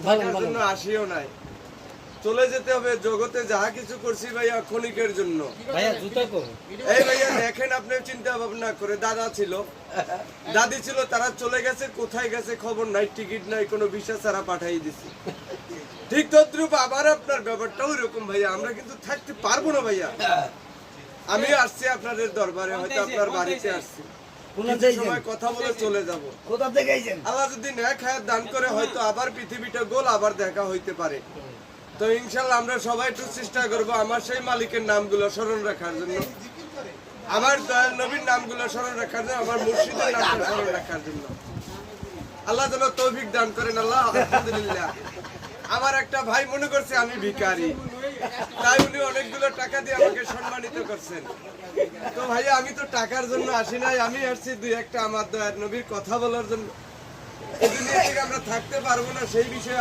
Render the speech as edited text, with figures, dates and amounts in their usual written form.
থাকার জন্য আসিও নাই, চলে যেতে হবে। জগতে যাহা কিছু করছি ভাইয়া ক্ষণিকের জন্য। এই ভাইয়া দেখেন, আপনি চিন্তা ভাবনা করে, দাদা ছিল, দাদি ছিল, তারা চলে গেছে, কোথায় গেছে খবর নাই, টিকিট নাই, কোনো ভিসা ছাড়া পাঠাই দিছি। ঠিক তদ্রুপ আবার আপনার ব্যাপারটা ওইরকম ভাইয়া, আমরা কিন্তু থাকতে পারবো না ভাইয়া। আমি আসছি আপনাদের দরবারে, হয়তো আপনার বাড়িতে আসছি, সময় কথা বলে চলে যাব। আল্লাহ যদি ন্যাক হায়াত দান করে, হয়তো আবার পৃথিবীটা গোল, আবার দেখা হইতে পারে। তো ইনশাল্লাহ আমরা সবাই একটু চেষ্টা করবো আমার সেই মালিকের নামগুলো স্মরণ রাখার জন্য, আমার দয়াল নবীর নামগুলো স্মরণ রাখার জন্য, আমার মুর্শিদের নামটা স্মরণ রাখার জন্য। আল্লাহ যেন তৌফিক দান করেন। আল্লাহ আলহামদুলিল্লাহ। আমার একটা ভাই মনে করছে আমি ভিখারি, তাই উনি অনেকগুলো টাকা দিয়ে আমাকে সম্মানিত করছেন। তো ভাইয়া আমি তো টাকার জন্য আসি নাই, আমি আসছি দুই একটা আমার দয়াল নবীর কথা বলার জন্য। এই দুনিয়া থেকে আমরা থাকতে পারবো না, সেই বিষয়ে